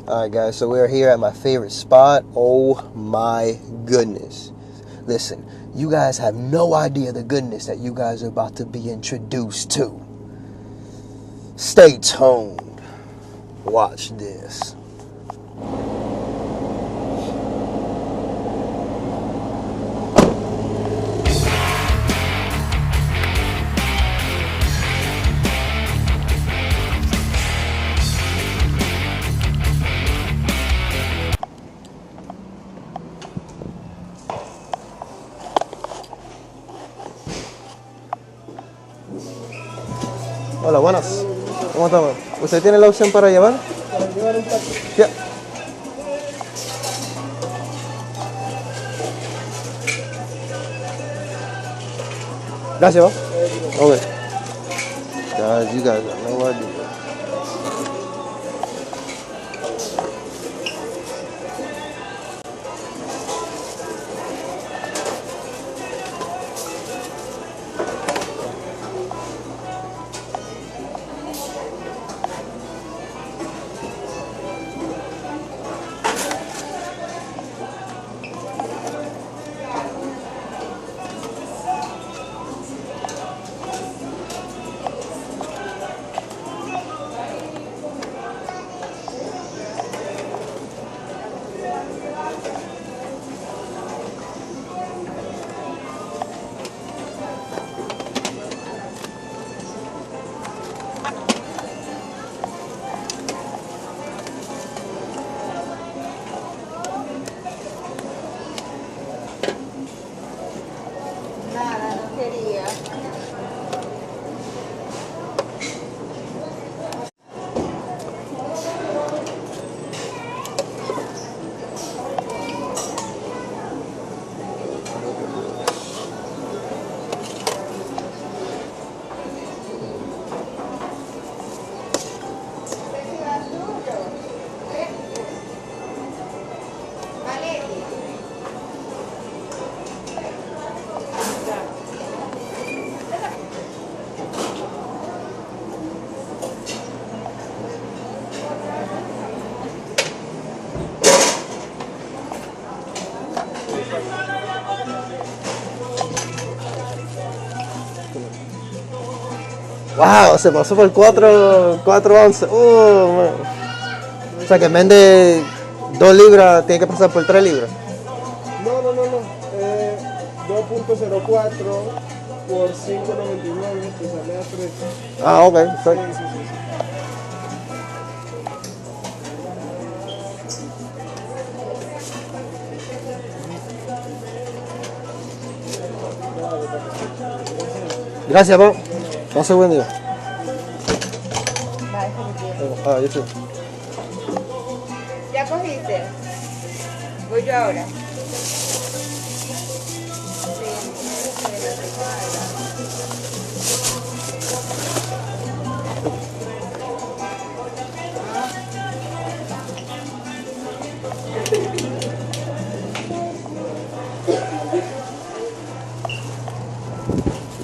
Alright guys, so we're here at my favorite spot. Oh my goodness. Listen, you guys have no idea the goodness that you guys are about to be introduced to. Stay tuned. Watch this. Hola, buenas. ¿Cómo estamos? ¿Usted tiene la opción para llevar? Para llevar un taxi. Ya. Gracias, ¿va? Okay. Guys, you guys have no idea. Nada, no quería. Wow, se pasó por 4.11. Oh, man. O sea que en vez de 2 libras, tiene que pasar por 3 libras. No. 2.04 por 5.99 te sale a 3. Ah, ok, perfecto. Sí. Gracias, Pau. Pase buen día. Va, definitivo. Ah, yo sé. ¿Ya cogiste? Voy yo ahora.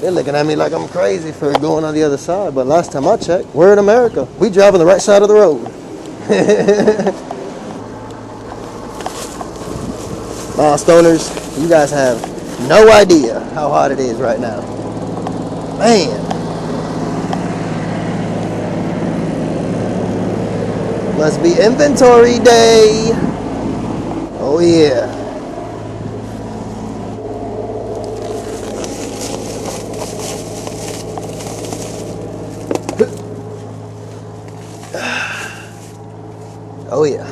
They're looking at me like I'm crazy for going on the other side, but last time I checked, we're in America. We drive on the right side of the road. Stoners, you guys have no idea how hot it is right now. Man. Must be inventory day. Oh yeah. Oh yeah.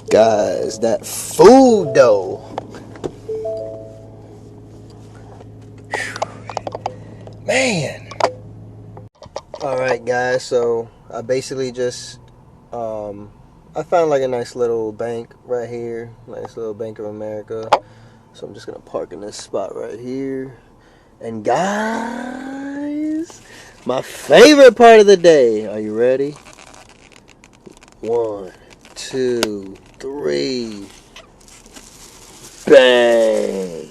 Guys, that food though. Man. Alright guys, so I basically just I found like a nice little bank right here. Nice little Bank of America. So I'm just gonna park in this spot right here. And guys, my favorite part of the day. Are you ready? 1, 2, 3. Bang!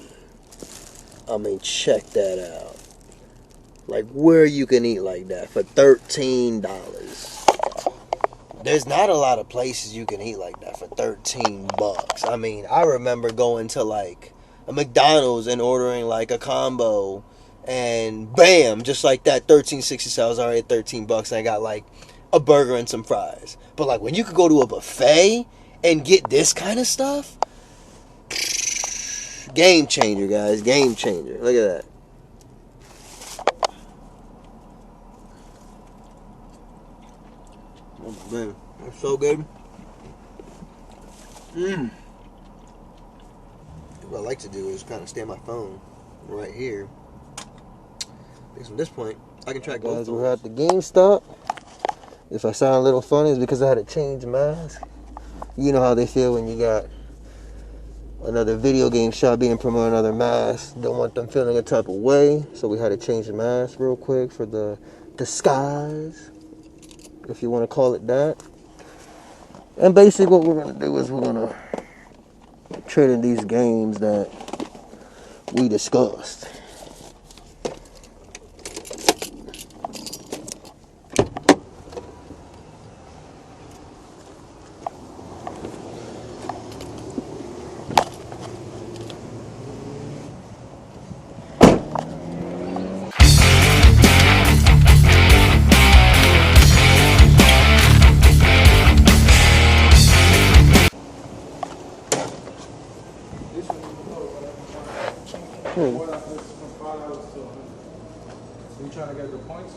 I mean, check that out. Like where you can eat like that for $13. There's not a lot of places you can eat like that for $13. I mean, I remember going to like a McDonald's and ordering like a combo, and bam, just like that, 13.60. I was already at $13, and I got like a burger and some fries. But like when you could go to a buffet and get this kind of stuff, game changer, guys, game changer. Look at that. Oh man, that's so good. What I like to do is kind of stand my phone right here. Because from this point, I can track both. Guys, we're at the Gamestop. If I sound a little funny, it's because I had to change mask. You know how they feel when you got another video game shop being promoted another mask. Don't want them feeling a type of way. So we had to change the mask real quick for the disguise, if you want to call it that. And basically what we're going to do is we're going to trade in these games that we discussed. $4 from $5 to 100. So you trying to get the points?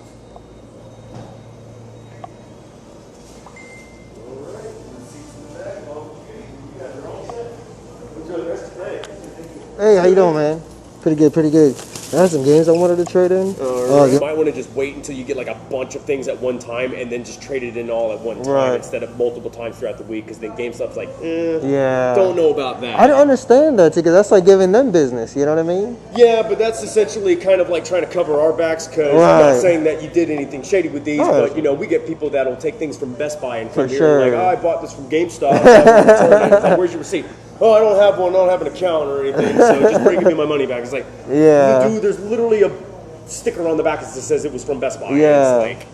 Hey, how you doing, man? Pretty good, pretty good. I had some games I wanted to trade in. You might want to just wait until you get like a bunch of things at one time and then just trade it in all at one time instead of multiple times throughout the week, because then GameStop's like, yeah, don't know about that. I don't understand that, because that's like giving them business, you know what I mean? Yeah, but that's essentially kind of like trying to cover our backs, because I'm not saying that you did anything shady with these, but you know, we get people that'll take things from Best Buy and come here and like, oh, I bought this from GameStop. It's like, where's your receipt? Oh, I don't have one. I don't have an account or anything, so just bring me my money back. It's like, dude, there's literally a sticker on the back that says it was from Best Buy. Yeah. It's like,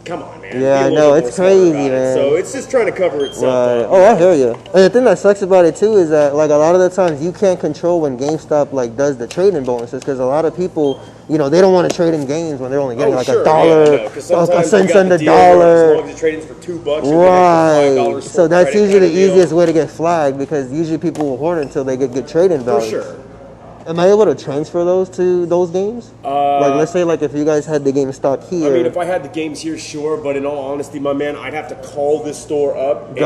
come on, man. Yeah, no, it's crazy, man. So it's just trying to cover itself. Oh, I hear you. And the thing that sucks about it too is that like a lot of the times you can't control when GameStop like does the trading bonuses, because a lot of people, you know, they don't want to trade in games when they're only getting like $1, a cent under $1. As long as you trade in for $2, right. So that's usually the easiest way to get flagged, because usually people will hoard until they get good trading values. For sure. Am I able to transfer those to those games? Like, let's say, like, if you guys had the game stock here. I mean, if I had the games here, sure. But in all honesty, my man, I'd have to call this store up and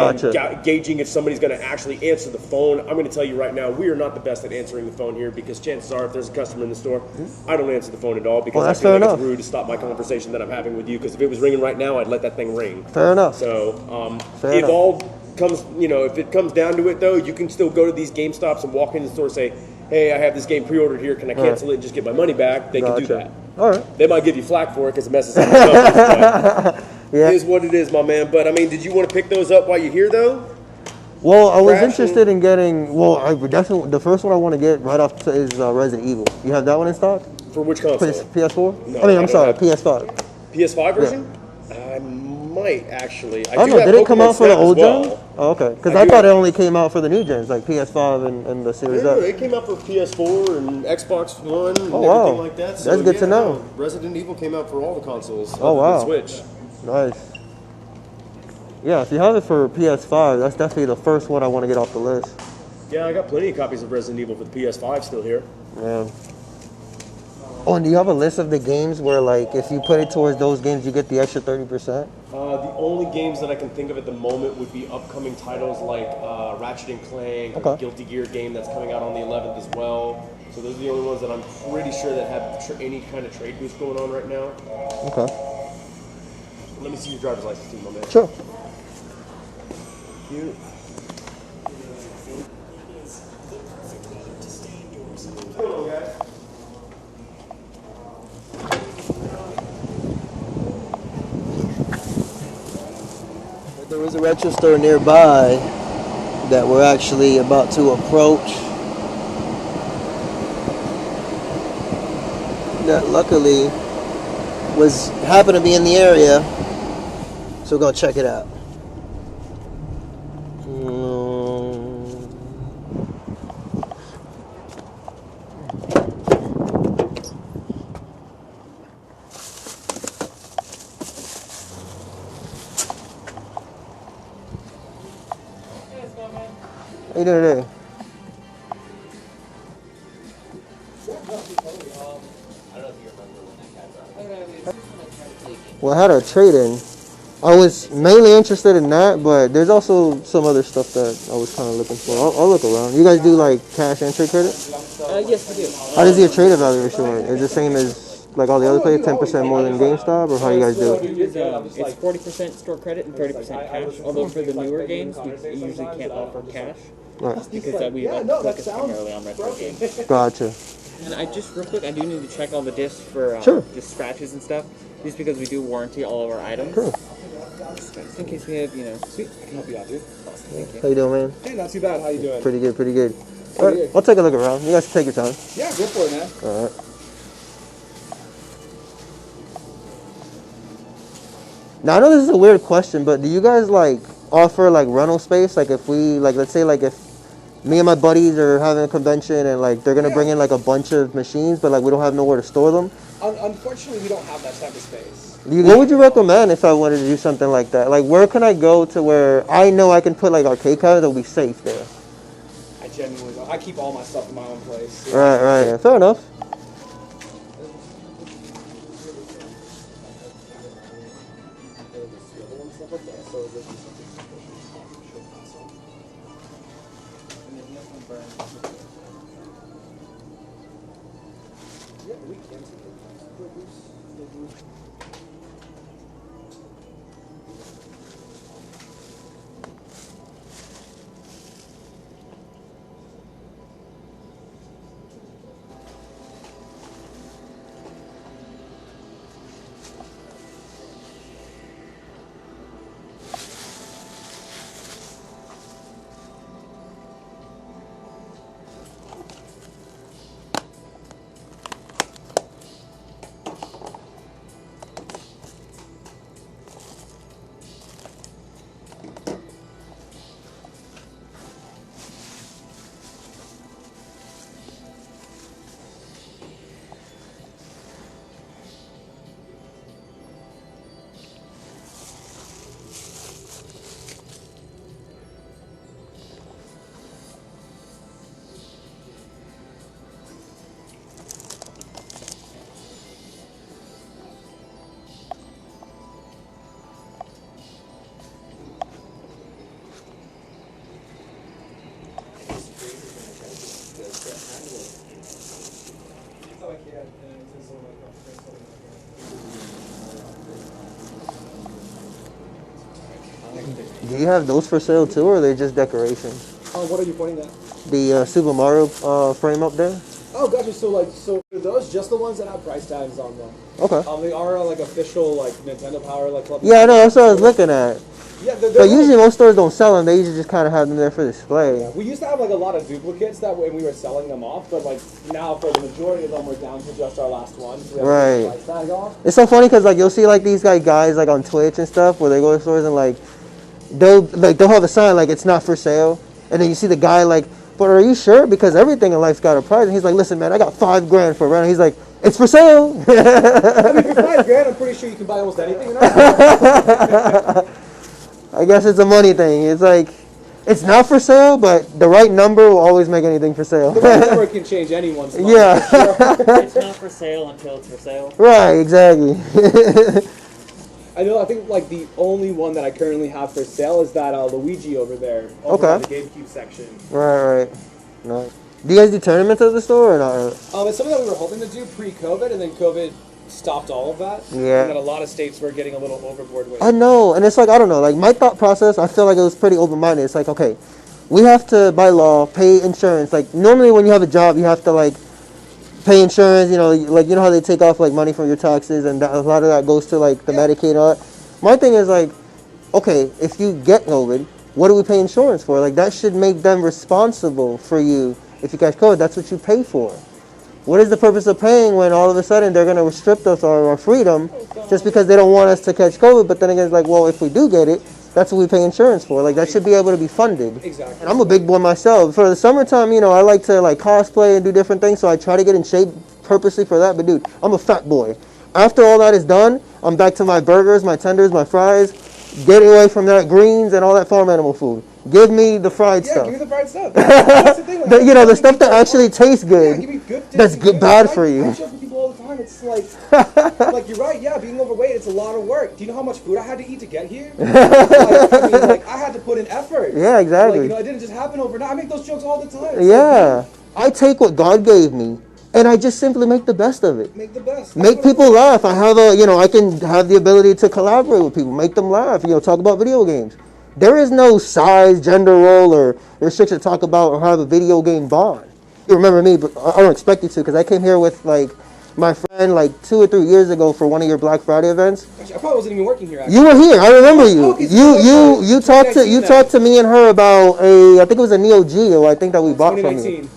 gauging if somebody's going to actually answer the phone. I'm going to tell you right now, we are not the best at answering the phone here, because chances are, if there's a customer in the store, I don't answer the phone at all, because I feel like it's rude to stop my conversation that I'm having with you. Because if it was ringing right now, I'd let that thing ring. Fair enough. So, if it comes down to it, though, you can still go to these GameStops and walk in the store and say, hey, I have this game pre-ordered here. Can I cancel it and just get my money back? They can do that. All right. They might give you flack for it because it messes up the numbers, but it is what it is, my man. But, I mean, did you want to pick those up while you're here, though? Well, I was interested in getting, I definitely, the first one I want to get right off is Resident Evil. You have that one in stock? For which console? PS4? No, I'm sorry, PS5. PS5 version? Yeah. I might, actually. I do know, did it come out for the old gen? Oh, okay. Because I thought it only came out for the new gens, like PS5 and the Series X. It came out for PS4 and Xbox One and everything like that. So, that's good to know. Resident Evil came out for all the consoles. Oh, wow. Switch. Nice. Yeah, if you have it for PS5, that's definitely the first one I want to get off the list. Yeah, I got plenty of copies of Resident Evil for the PS5 still here. Yeah. Oh, and do you have a list of the games where, like, if you put it towards those games, you get the extra 30%? The only games that I can think of at the moment would be upcoming titles like Ratchet and Clank, or Guilty Gear game that's coming out on the 11th as well. So those are the only ones that I'm pretty sure that have any kind of trade boost going on right now. Okay. Let me see your driver's license too, my man. Sure. Cute. Hello, guys. There is a retro store nearby that we're actually about to approach. That luckily was happened to be in the area, so we're gonna check it out. How you doing today? Well, I had a trade-in. I was mainly interested in that, but there's also some other stuff that I was kind of looking for. I'll look around. You guys do like cash and trade credit? Yes, we do. How does your trade evaluation work? Is it the same as like all the other places, 10% more than GameStop, or how you guys do it? It's 40% store credit and 30% cash. Although for the newer games, we usually can't offer cash Right. because we focus primarily on retro games. Gotcha. And I just real quick, I do need to check all the discs for Sure. just scratches and stuff, just because we do warranty all of our items. Sure. Just in case we have, Sweet, I can help you out, dude. How you doing, man? Hey, not too bad. How you doing? Pretty good, pretty good. All right, I'll take a look around. You guys can take your time. Yeah, go for it, man. All right. Now I know this is a weird question, but do you guys like offer like rental space? Like if we like, let's say like if me and my buddies are having a convention and like they're gonna bring in like a bunch of machines, but like we don't have nowhere to store them. Unfortunately, we don't have that type of space. What would you recommend if I wanted to do something like that? Like where can I go to where I know I can put like arcade counters that'll be safe there? I genuinely don't. I keep all my stuff in my own place. Right, right. Yeah, fair enough. Do you have those for sale too, or are they just decorations? What are you pointing at? The Super Mario frame up there? Oh, gotcha. So are those just the ones that have price tags on them? Okay. They are like official like Nintendo Power like club. Yeah, I know. That's what I was looking at. Yeah, But usually most stores don't sell them. They usually just kind of have them there for display. Yeah, we used to have like a lot of duplicates that when we were selling them off, but like now for the majority of them, we're down to just our last one. So we have Right. the price tag off. It's so funny because like you'll see like these guys like on Twitch and stuff where they go to stores and like they'll have a sign like it's not for sale, and then you see the guy like, but are you sure? Because everything in life's got a price. And he's like, listen, man, I got $5,000 for rent. He's like, it's for sale. I mean, for $5,000, I'm pretty sure you can buy almost anything. I guess it's a money thing. It's like, it's not for sale, but the right number will always make anything for sale. The right number can change anyone's mind. Yeah. It's not for sale until it's for sale. Right, exactly. I think like the only one that I currently have for sale is that Luigi over there. Over in the GameCube section. Right. No. Do you guys do tournaments at the store or not? It's something that we were hoping to do pre-COVID, and then COVID stopped all of that. Yeah. And then a lot of states were getting a little overboard with it. I know, and it's like, I don't know, like my thought process, I feel like it was pretty open-minded. It's like, okay, we have to, by law, pay insurance. Like, normally when you have a job, you have to, like, pay insurance, like, you know how they take off, like, money from your taxes, and a lot of that goes to, like, the Medicaid and all that. My thing is, like, okay, if you get COVID, what do we pay insurance for? Like, that should make them responsible for you. If you catch COVID, that's what you pay for. What is the purpose of paying when all of a sudden they're going to restrict us on our freedom just because they don't want us to catch COVID? But then again, it's like, well, if we do get it, that's what we pay insurance for. Like, that should be able to be funded. Exactly. And I'm a big boy myself. For the summertime, you know, I like to like cosplay and do different things, so I try to get in shape purposely for that. But dude, I'm a fat boy. After all that is done, I'm back to my burgers, my tenders, my fries, getting away from that greens and all that farm animal food. Give me the fried stuff. Yeah, give me the fried stuff. That's the thing. Like, You know, the stuff that actually tastes good. Yeah, give me good. That's good, bad for you. I joke with people all the time. It's like, like you're right. Yeah, being overweight, it's a lot of work. Do you know how much food I had to eat to get here? Like, I had to put in effort. Yeah, exactly. Like, you know, it didn't just happen overnight. I make those jokes all the time. It's Yeah, I take what God gave me, and I just simply make the best of it. Make the best. Make people laugh. I have I can have the ability to collaborate with people, make them laugh. Talk about video games. There is no size, gender role, or restriction to talk about or have a video game bond. You remember me, but I don't expect you to, because I came here with like my friend like 2 or 3 years ago for one of your Black Friday events. Actually, I probably wasn't even working here. Actually. You were here. I remember you. Okay, so You talked to me and her about I think it was a Neo Geo. I think that we bought from you.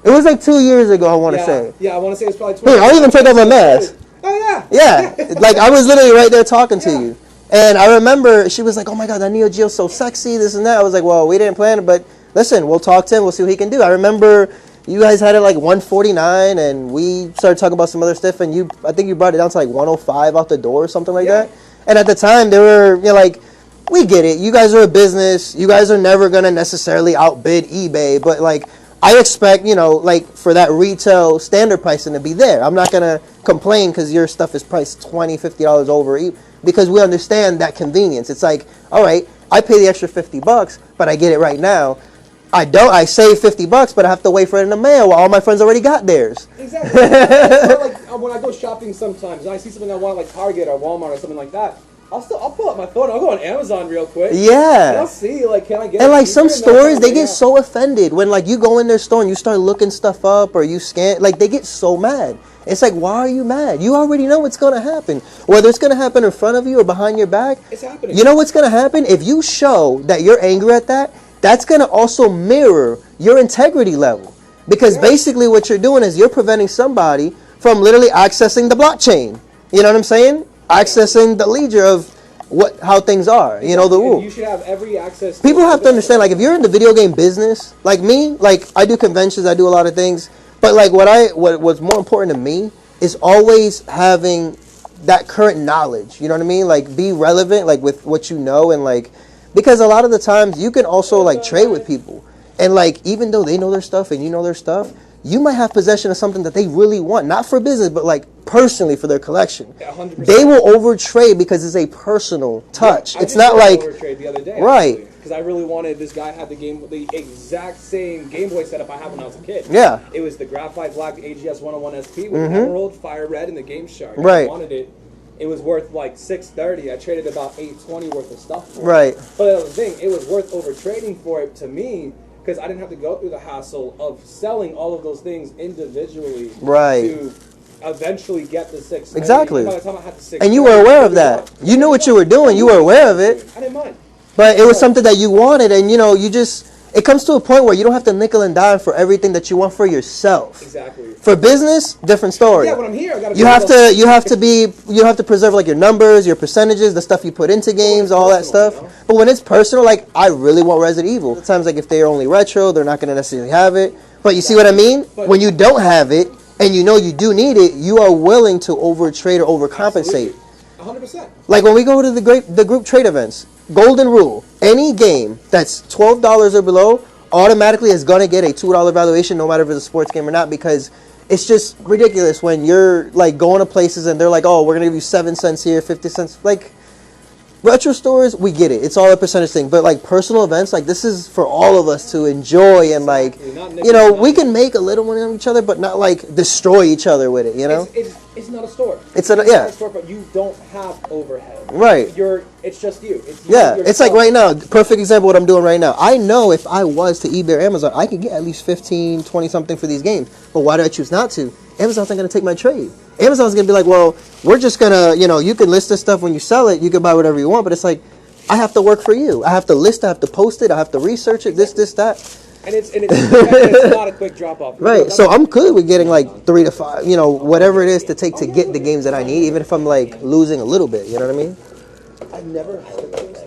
It was like 2 years ago, I want to say. Yeah, I want to say it was probably 20. Here, I'll even take off my mask. Oh, yeah. Yeah. Like, I was literally right there talking to you. And I remember she was like, oh, my God, that Neo Geo's so sexy, this and that. I was like, well, we didn't plan it, but listen, we'll talk to him. We'll see what he can do. I remember you guys had it like 149, and we started talking about some other stuff, and I think you brought it down to like 105 out the door or something like that. And at the time, they were, like, we get it. You guys are a business. You guys are never going to necessarily outbid eBay, but, like, I expect, like, for that retail standard pricing to be there. I'm not going to complain because your stuff is priced $20, $50 over because we understand that convenience. It's like, all right, I pay the extra $50, but I get it right now. I save $50, but I have to wait for it in the mail while all my friends already got theirs. Exactly. So, like, when I go shopping sometimes and I see something I want, like Target or Walmart or something like that, I'll pull up my phone. I'll go on Amazon real quick. Yeah. And I'll see, like, can I get? And like some stores, they get so offended when like you go in their store and you start looking stuff up or you scan. Like they get so mad. It's like, why are you mad? You already know what's going to happen. Whether it's going to happen in front of you or behind your back. It's happening. You know what's going to happen? If you show that you're angry at that, that's going to also mirror your integrity level. Because basically what you're doing is you're preventing somebody from literally accessing the blockchain. You know what I'm saying? Accessing the ledger of how things are. You know, the rule. You should have every access. People have to understand, like, if you're in the video game business, like me, like, I do conventions, I do a lot of things. But, like, what's more important to me is always having that current knowledge. You know what I mean? Like, be relevant, like, with what you know. And, like, because a lot of the times you can also, like, trade with people. And, like, even though they know their stuff and you know their stuff, you might have possession of something that they really want. Not for business, but, like, personally for their collection. Yeah, 100%. They will overtrade because it's a personal touch. Yeah, it's not like overtrade the other day, right? Because I really wanted this guy had the exact same Game Boy setup I had when I was a kid. Yeah, it was the Graphite Black AGS 101 SP with Emerald, Fire Red, and the Game Shark. Right. I wanted it. It was worth like $630. I traded about $820 worth of stuff for it. Right. But that was the thing. It was worth overtrading for it to me. Because I didn't have to go through the hassle of selling all of those things individually to eventually get the $630. Exactly. By the time I had the $630, and you were aware of that. You knew what you were doing. You were aware of it. I didn't mind. But it was something that you wanted, and it comes to a point where you don't have to nickel and dime for everything that you want for yourself. Exactly. For business, different story. Yeah, when I'm here, I gotta. You have to preserve like your numbers, your percentages, the stuff you put into games, all that stuff. You know? But when it's personal, like I really want Resident Evil. Sometimes, like if they're only retro, they're not going to necessarily have it. But you see what I mean? When you don't have it and you know you do need it, you are willing to overtrade or overcompensate. 100%. Like when we go to the group trade events, golden rule: any game that's $12 or below automatically is going to get a $2 valuation, no matter if it's a sports game or not, because it's just ridiculous when you're like going to places and they're like, oh, we're going to give you 7 cents here, 50 cents. Like retro stores, we get it. It's all a percentage thing. But like personal events, like this is for all of us to enjoy and like, we can make a little money on each other, but not like destroy each other with it, you know? It's not a store. It's not a store, but you don't have overhead. Right. It's just you. It's like right now, perfect example what I'm doing right now. I know if I was to eBay or Amazon, I could get at least 15, 20 something for these games. But why do I choose not to? Amazon's not going to take my trade. Amazon's going to be like, well, we're just going to, you can list this stuff when you sell it. You can buy whatever you want. But it's like, I have to work for you. I have to list it. I have to post it. I have to research it, this, that. And it's not a quick drop off. Right. So I'm good with getting like 3 to 5, whatever it is to take to get the games that I need, even if I'm like losing a little bit. You know what I mean? I've never had a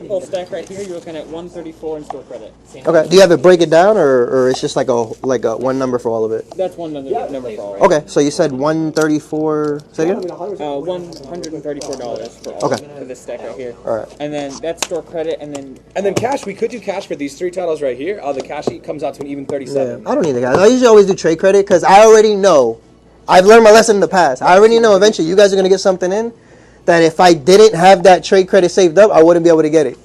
Full stack right here, you're looking at 134 in store credit. Okay. Do you have it break it down, or it's just like a one number for all of it? That's one number for all. Right? Okay. So you said 134. Say again? $134 for all for this stack right here. All right. And then that's store credit, and then cash. We could do cash for these 3 titles right here. The cash sheet comes out to an even 37. Yeah, I don't need the cash. I usually always do trade credit because I already know. I've learned my lesson in the past. I already know eventually you guys are gonna get something in that if I didn't have that trade credit saved up, I wouldn't be able to get it.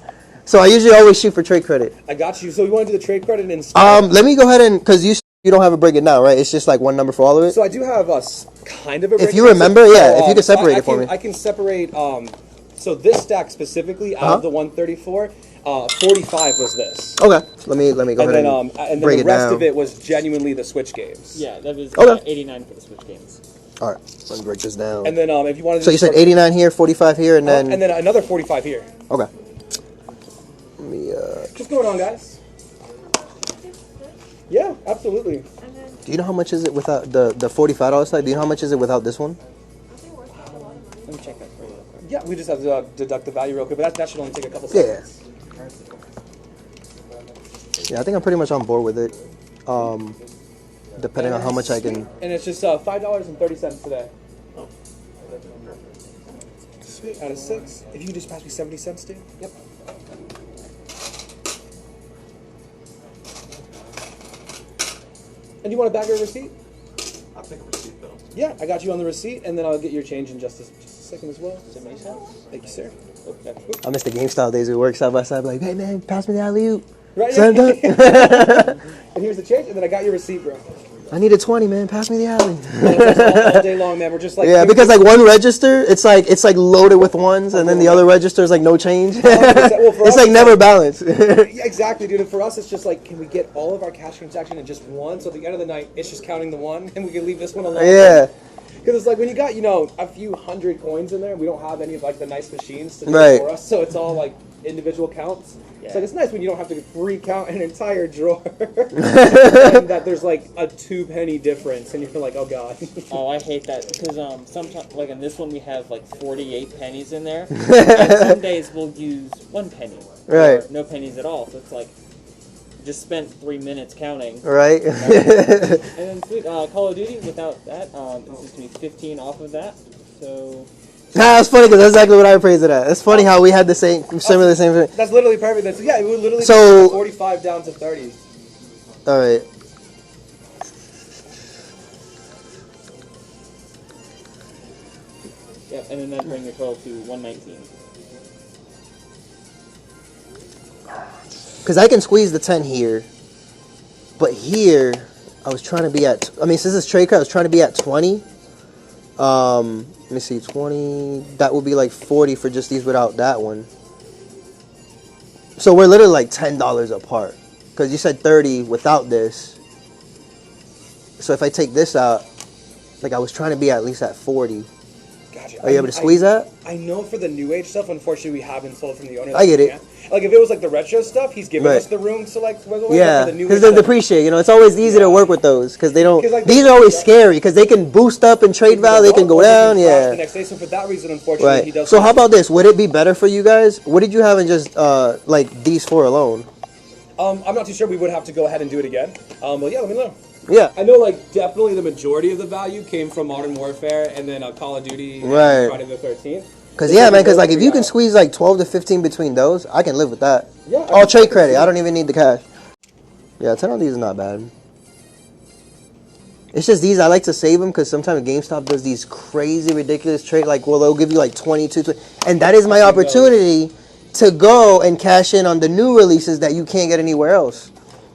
So I usually always shoot for trade credit. I got you. So we want to do the trade credit instead? Let me go ahead and, because you don't have a break it down, right? It's just like one number for all of it? So I do have a kind of a break. If you remember, if you could separate it for me. I can separate, so this stack specifically, out of the 134, 45 was this. Okay. Let me go ahead and then break the it rest down. of it was genuinely the Switch games. yeah, that was Okay. 89 for the Switch games. All right. Let me break this down. And then if you wanted to So you said 89 here, 45 here, and then... and then another 45 here. Okay. Let me, What's going on, guys? Yeah, absolutely. do you know how much is it without the $45 side? Do you know how much is it without this one? Let me check that for you. Yeah, we just have to deduct the value real quick, but that should only take a couple seconds. Yeah, I think I'm pretty much on board with it. Depending on how much I can... And it's just $5.30 today. Sweet. Out of 6. If you could just pass me 70 cents, dude. Yep. And you want a bag or a receipt? I'll take a receipt though. Yeah, I got you on the receipt, and then I'll get your change in just a second as well. 70 cents? Thank you, sir. I miss the GameStop days. We work side by side. Like, hey man, pass me the alley-oop. Right. Slam dunk. And here's the change, and then I got your receipt, bro. I need a 20, man. Pass me the alley. All day long, man. We're just like Yeah, because like one register, it's like loaded with ones, and then the other register is like no change. It's like never balanced. Yeah, exactly, dude. And for us, it's just like, can we get all of our cash transaction in just one? So at the end of the night, it's just counting the one, and we can leave this one alone. Yeah. Because it's like when you got, a few hundred coins in there, we don't have any of like the nice machines to do Right. it for us, so it's all like individual counts. Yeah. So it's nice when you don't have to recount an entire drawer, and that there's like a 2-penny difference, and you're like, oh god. Oh, I hate that because sometimes like in this one we have like 48 pennies in there, and some days we'll use 1 penny, Right. or no pennies at all. So it's like just spent 3 minutes counting. Right. And then sweet, Call of Duty without that, this is going to be 15 off of that. So That's funny because that's exactly what I praised it at. It's funny how we had the same thing. That's literally perfect. That's, yeah, it would literally So- go from 45 down to 30. All right. yep, and then that brings the total to 119. Because I can squeeze the 10 here, but here I was trying to be at. I mean, since it's trade credit, I was trying to be at 20. Let me see, 20. That would be like 40 for just these without that one. So we're literally like $10 apart. Because you said 30 without this. So if I take this out, like I was trying to be at least at 40. Gotcha. Are you able to squeeze that? I know for the new age stuff, unfortunately, we haven't sold from the owner. I get it. Like if it was like the retro stuff, he's giving Right. us the room to like wiggle with. Yeah, But for the new because age they stuff, depreciate. It's always easy to work with those because they don't. 'Cause, like, These are always scary because they can boost up in trade value. They can go or they down. crash Yeah. The next day. So for that reason, unfortunately, he Right. does. So how about this? Would it be better for you guys? What did you have in just like these 4 alone? I'm not too sure. We would have to go ahead and do it again. But yeah, let me know. Yeah. I know, like, definitely the majority of the value came from Modern Warfare and then Call of Duty and Right. Friday the 13th. Because yeah, man. Because like if you can squeeze like 12 to 15 between those, I can live with that. Yeah, All trade credit. I don't even need the cash. Yeah, 10 of these is not bad. It's just these I like to save them because sometimes GameStop does these crazy ridiculous trade. Like, well, they'll give you like 22, and that is my opportunity to go and cash in on the new releases that you can't get anywhere else.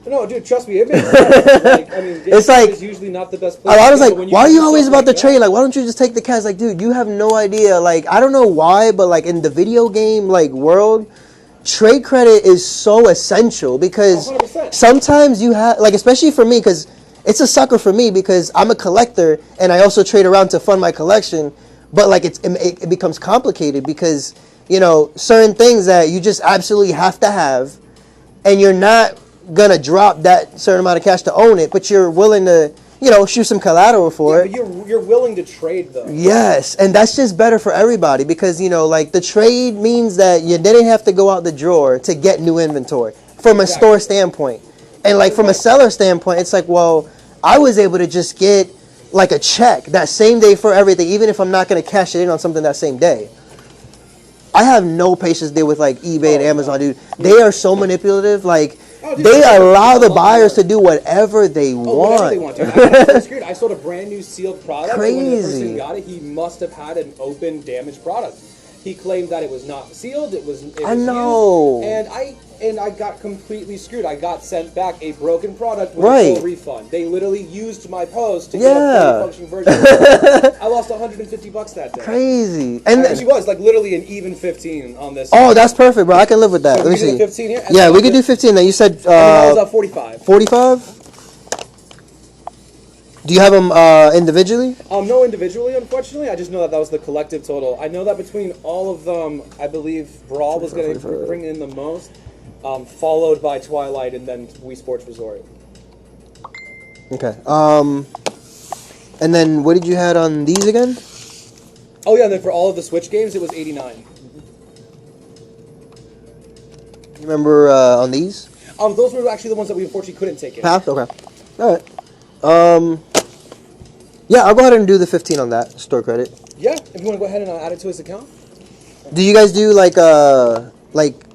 No, dude, trust me, it makes sense. Like, I mean, It's like- is usually not the best A place. lot to is go like, when why are can you do always something about the like trade? Like, why don't you just take the cash? Like, dude, you have no idea. Like, I don't know why, but like in the video game like world, trade credit is so essential because 100%. sometimes you have like, especially for me, because it's a sucker for me because I'm a collector and I also trade around to fund my collection. But like, it becomes complicated because certain things that you just absolutely have to have, and you're not gonna drop that certain amount of cash to own it, but you're willing to, shoot some collateral for it. But you're willing to trade though. Yes, and that's just better for everybody because like the trade means that you didn't have to go out the drawer to get new inventory from a store standpoint, and like from a seller standpoint, it's like, well, I was able to just get like a check that same day for everything, even if I'm not going to cash it in on something that same day. I have no patience there with like eBay and Amazon, dude. They are so manipulative. Like they allow the buyers to do whatever they want. Whatever they want to. I sold a brand new sealed product. Crazy. And when the person got it, he must have had an open, damaged product. He claimed that it was not sealed. It was I know. Used, and I got completely screwed. I got sent back a broken product with a full refund. They literally used my post to get a fully functioning version. I lost $150 that day. Crazy. And it actually was like literally an even 15 on this. Oh, that's perfect, bro. I can live with that. So Let me see. 15 here? Yeah, we could do 15. Then you said I was 45. 45. Do you have them individually? No, individually, unfortunately. I just know that was the collective total. I know that between all of them, I believe Brawl was going to bring in the most, followed by Twilight and then Wii Sports Resort. Okay. And then what did you had on these again? Oh yeah, and then for all of the Switch games, it was 89. You remember on these? Those were actually the ones that we unfortunately couldn't take in. Passed? Okay. All right. Yeah, I'll go ahead and do the 15 on that store credit. Yeah, if you want to go ahead and add it to his account. Do you guys do like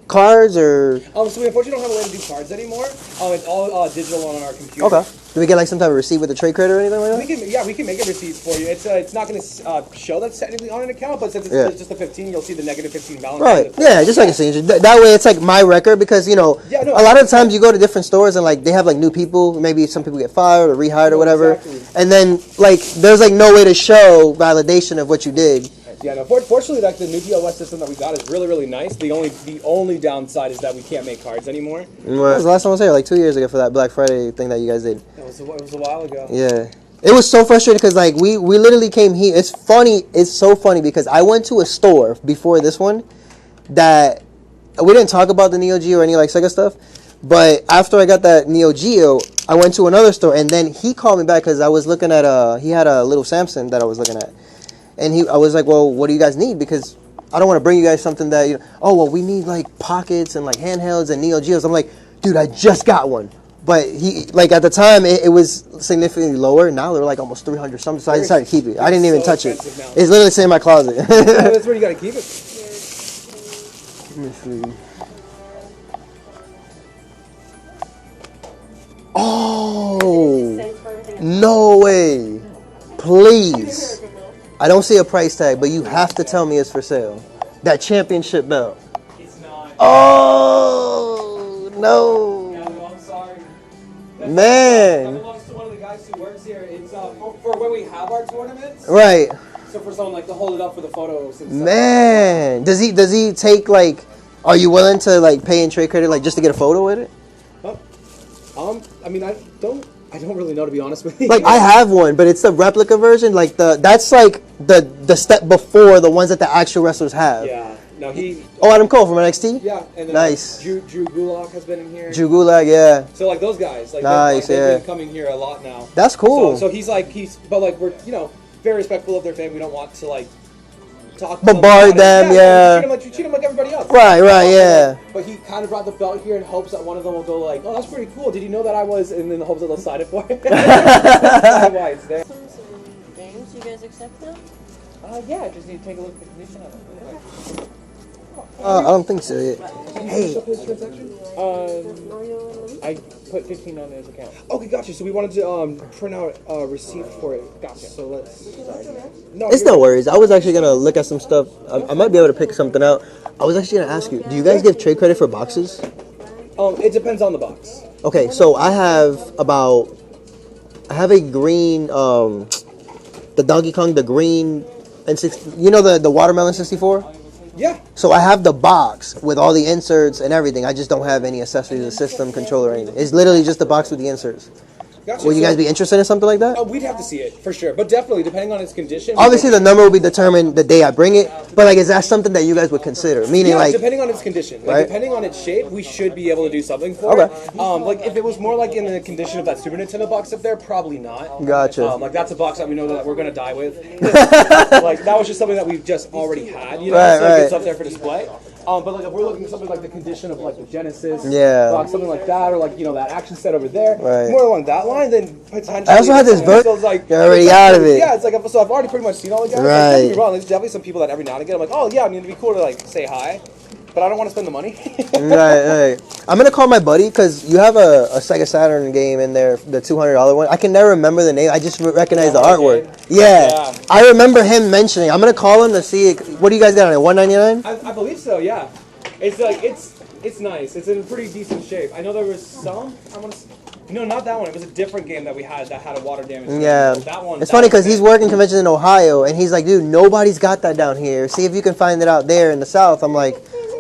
cards or? So we unfortunately don't have a way to do cards anymore. It's all digital on our computer. Okay. Do we get like some type of receipt with the trade credit or anything like that? We can make a receipt for you. It's not going to show that's technically on an account, but since it's just a 15, you'll see the negative 15 balance. Right. Yeah, just like a signature. That way, it's like my record because a lot of times you go to different stores and like they have like new people. Maybe some people get fired or rehired or whatever, and then like there's like no way to show validation of what you did. Yeah, no. Fortunately, like the new POS system that we got is really, really nice. The only downside is that we can't make cards anymore. When was the last time I was here? Like 2 years ago for that Black Friday thing that you guys did. It was a while ago. Yeah, it was so frustrating because like we literally came here. It's funny. It's so funny because I went to a store before this one that we didn't talk about the Neo Geo or any like Sega stuff. But after I got that Neo Geo, I went to another store and then he called me back because I was looking at he had a little Samsung that I was looking at. And I was like, well, what do you guys need? Because I don't want to bring you guys something that, we need like pockets and like handhelds and Neo Geos. I'm like, dude, I just got one. But he, like at the time, it was significantly lower. Now they're like almost 300 something. So I decided to keep it. I didn't even touch it. It's literally sitting in my closet. That's where you got to keep it. Let me see. Oh, no way. Please. I don't see a price tag, but you have to tell me it's for sale. That championship belt. It's not. Oh, no. Yeah, no, I'm sorry. Man. That belongs to one of the guys who works here. It's for when we have our tournaments. Right. So for someone like to hold it up for the photos and stuff. Man. Does he take like, are you willing to like pay in trade credit like just to get a photo with it? I mean, I don't really know, to be honest with you. Like I have one, but it's the replica version. Like that's like the step before the ones that the actual wrestlers have. Yeah. No, he. Oh, Adam Cole from NXT. Yeah, and then nice. Drew Gulak has been in here. Drew Gulak, yeah. So like those guys, like nice, they've been coming here a lot now. That's cool. So but like we're very respectful of their fame. We don't want to like talk bombard them, yeah. You treat them like everybody else. Right, yeah. But he kind of brought the belt here in hopes that one of them will go like, oh, that's pretty cool. Did you know that I was? And in the hopes that they'll sign it for him. That's why it's there. Some games, you guys accept them? Yeah, I just need to take a look at the condition of it. I don't think so yet. Hey. I put 15 on his account. Okay, gotcha. So we wanted to print out a receipt for it. Gotcha. So let's. No, it's no worries. I was actually gonna look at some stuff. I might be able to pick something out. I was actually gonna ask you. Do you guys give trade credit for boxes? It depends on the box. Okay, so I have a green, the Donkey Kong, the green, and the watermelon 64. Yeah. So I have the box with all the inserts and everything. I just don't have any accessories, a system, controller, or anything. It's literally just the box with the inserts. Gotcha. Will you guys be interested in something like that? Oh, we'd have to see it for sure, but definitely depending on its condition. Obviously, the number will be determined the day I bring it. But like, is that something that you guys would consider? Meaning, like, depending on its condition, like, right? Depending on its shape, we should be able to do something for it. Like if it was more like in the condition of that Super Nintendo box up there, probably not. Gotcha. Like that's a box that we know that we're gonna die with. Like that was just something that we've just already had, you know. Right, so it's up there for display. But like if we're looking at something like the condition of like the Genesis, box, something like that, or like that action set over there, more along that line, then potentially. I also had this so it's like you're already out of it. Yeah, it's like so I've already pretty much seen all the guys. Like, don't get me wrong, there's definitely some people that every now and again I'm like, oh yeah, I mean it'd be cool to like say hi. But I don't want to spend the money. right. I'm going to call my buddy because you have a Sega Saturn game in there, the $200 one. I can never remember the name. I just recognize the artwork. Yeah. I remember him mentioning. I'm going to call him to see. What do you guys got on it, $199? I believe so, yeah. It's like, it's nice. It's in pretty decent shape. I know there was some, no, not that one. It was a different game that we had that had a water damage. Yeah. That one. It's funny because he's working conventions in Ohio, and he's like, dude, nobody's got that down here. See if you can find it out there in the South. I'm like,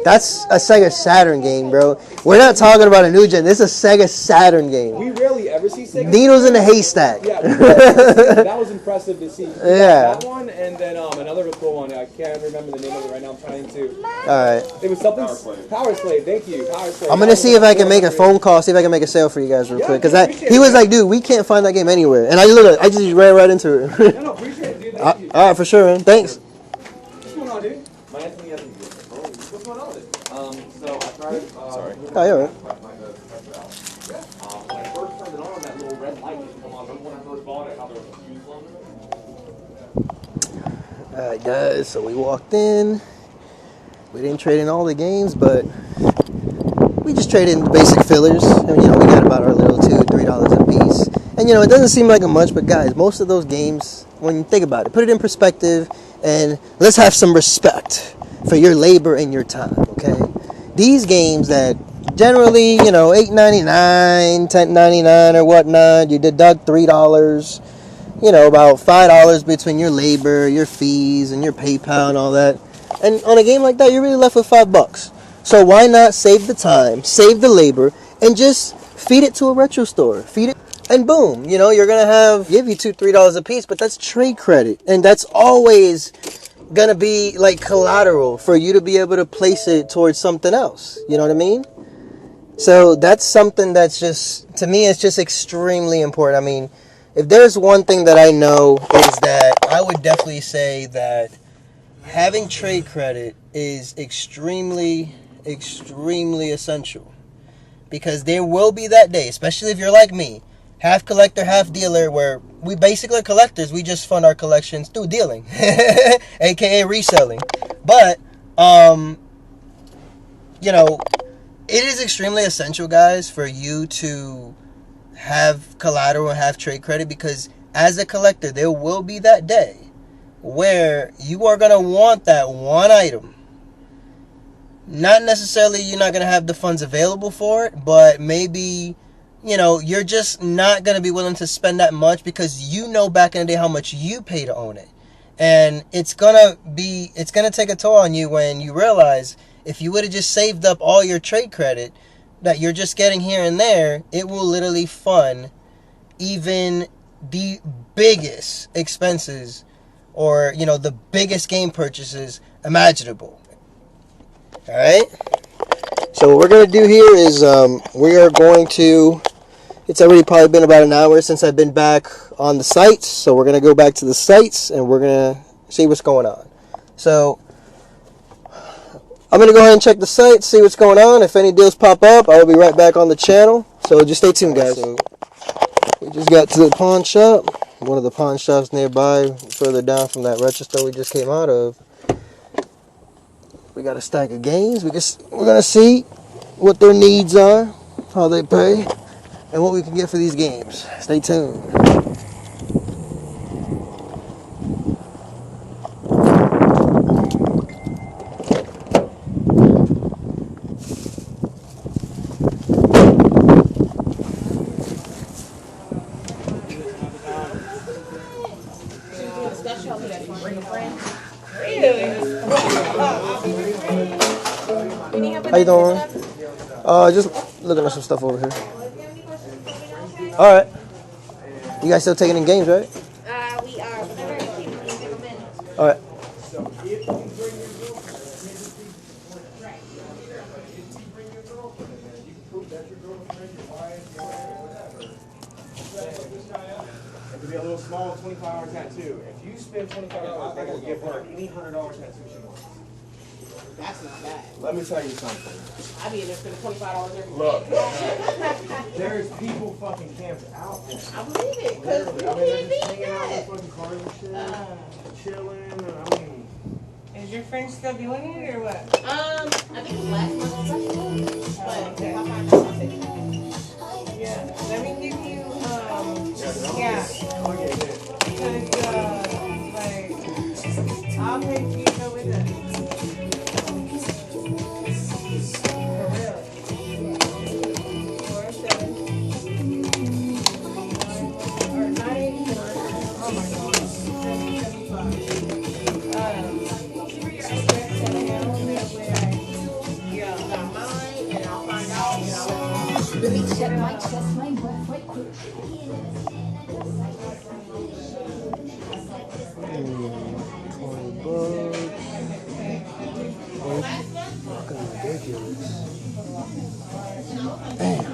that's a Sega Saturn game, bro. We're not talking about a new gen. This is a Sega Saturn game. We rarely ever see Sega. Needles in a haystack. Yeah, that was impressive to see. Yeah. That one, and then another cool one. I can't remember the name of it right now. I'm trying to. All right. It was something. Power Slave. Thank you. Power Slave. I'm gonna see if I can make a phone call, see if I can make a sale for you guys real quick. Because he was like, dude, we can't find that game anywhere. And I just ran right into it. No, appreciate it, dude. Thank you. All right, for sure, man. Thanks. What's going on, dude? What's going on with it? So I tried. Sorry. Oh, you're right. When I first turned it on, that little red light didn't come on. Remember when I first bought it, how there was a fuse on it? Alright guys, so we walked in. We didn't trade in all the games, but we just traded in the basic fillers. And we got about our little $2-3 a piece. And it doesn't seem like a much, but guys, most of those games, when you think about it, put it in perspective, and let's have some respect for your labor and your time, okay? These games that generally, $8.99, $10.99 or whatnot, you deduct $3, about $5 between your labor, your fees, and your PayPal and all that. And on a game like that, you're really left with $5. So why not save the time, save the labor, and just feed it to a retro store? Feed it, and boom, you're going to give you $2-3 a piece, but that's trade credit. And that's always gonna be like collateral for you to be able to place it towards something else. You know what I mean? So that's something that's just, to me, it's just extremely important. I mean, if there's one thing that I know is that I would definitely say that having trade credit is extremely, extremely essential. Because there will be that day, especially if you're like me, half collector, half dealer, where we basically are collectors. We just fund our collections through dealing, aka reselling. But, it is extremely essential, guys, for you to have collateral and have trade credit, because as a collector, there will be that day where you are going to want that one item. Not necessarily you're not going to have the funds available for it, but maybe, you're just not going to be willing to spend that much because back in the day how much you pay to own it. And it's going to take a toll on you when you realize if you would have just saved up all your trade credit that you're just getting here and there, it will literally fund even the biggest expenses or, the biggest game purchases imaginable. All right? So what we're going to do here is we are going to, it's already probably been about an hour since I've been back on the sites. So we're going to go back to the sites and we're going to see what's going on. So I'm going to go ahead and check the site, see what's going on. If any deals pop up, I will be right back on the channel. So just stay tuned, guys. So we just got to the pawn shop. One of the pawn shops nearby, further down from that retro store we just came out of. We got a stack of games. We're going to see what their needs are, how they pay, and what we can get for these games. Stay tuned. How you doing? Just looking at some stuff over here. All right. You guys still taking in games, right? We are. Whenever I keep them in. All right. It could be a little small 25-hour tattoo. If you spend $25, I will give her any $100 tattoo she wants. That's not bad. Let me tell you something. I be in there spending $25 every day. Look, there's people fucking camped out there. I believe it, because you I mean, they're can't just beat hanging out that. with fucking cars and shit, chilling, and I mean... Is your friend still doing it or what? I think it was last month, but Okay. if I find out, I'll take it. Yeah. Let me give you, Yeah. because, I'll make you go with it. For real. 4-7. Or 984. Oh my God. 775. Yeah, got mine, and I'll find out, and I'll let you know. Check my chest, my breath right quick. 20 bucks. Fucking ridiculous. Damn.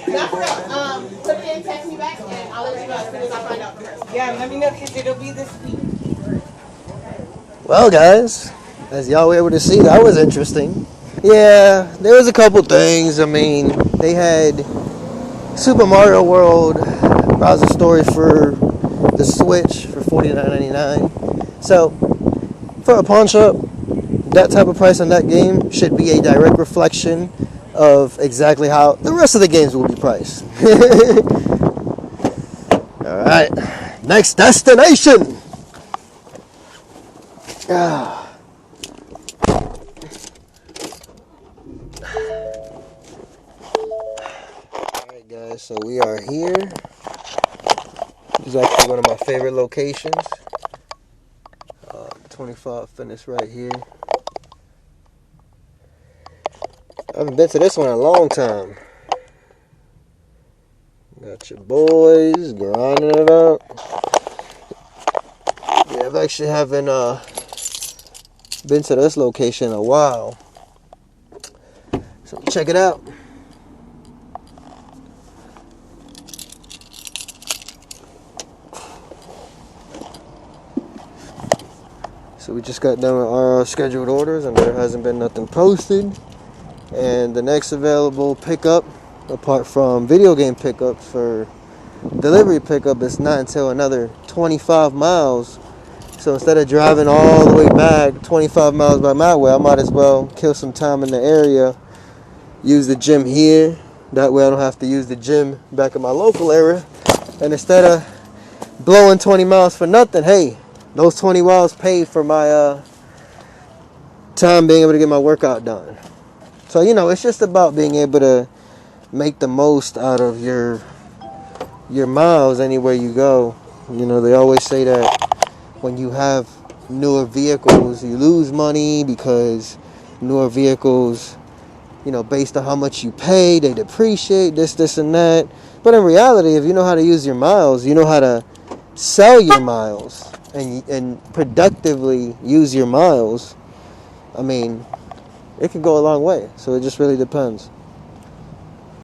Not for real. Put it in, text me back, and I'll let you know as soon as I find out from her. Yeah, let me know because it'll be this week. Well, guys, as y'all were able to see, that was interesting. Yeah, there was a couple things. I mean, they had Super Mario World Bowser Story for the Switch for $49.99. So, for a pawn shop, that type of price on that game should be a direct reflection of exactly how the rest of the games will be priced. All right, next destination. Ah. Alright guys, so we are here. This is actually one of my favorite locations. 25 Fitness right here. I haven't been to this one in a long time. Got your boys grinding it up. Yeah, I've actually haven't been to this location in a while. So check it out. So we just got done with our scheduled orders and there hasn't been nothing posted. And the next available pickup, apart from video game pickups for delivery pickup, is not until another 25 miles. So instead of driving all the way back 25 miles by my way, I might as well kill some time in the area, use the gym here. That way I don't have to use the gym back in my local area. And instead of blowing 20 miles for nothing, hey, those 20 miles paid for my time being able to get my workout done. So, you know, it's just about being able to make the most out of your miles anywhere you go. You know, they always say that when you have newer vehicles, you lose money because newer vehicles, you know, based on how much you pay, they depreciate, this, and that. But in reality, if you know how to use your miles, you know how to sell your miles and productively use your miles, I mean, it can go a long way. So it just really depends.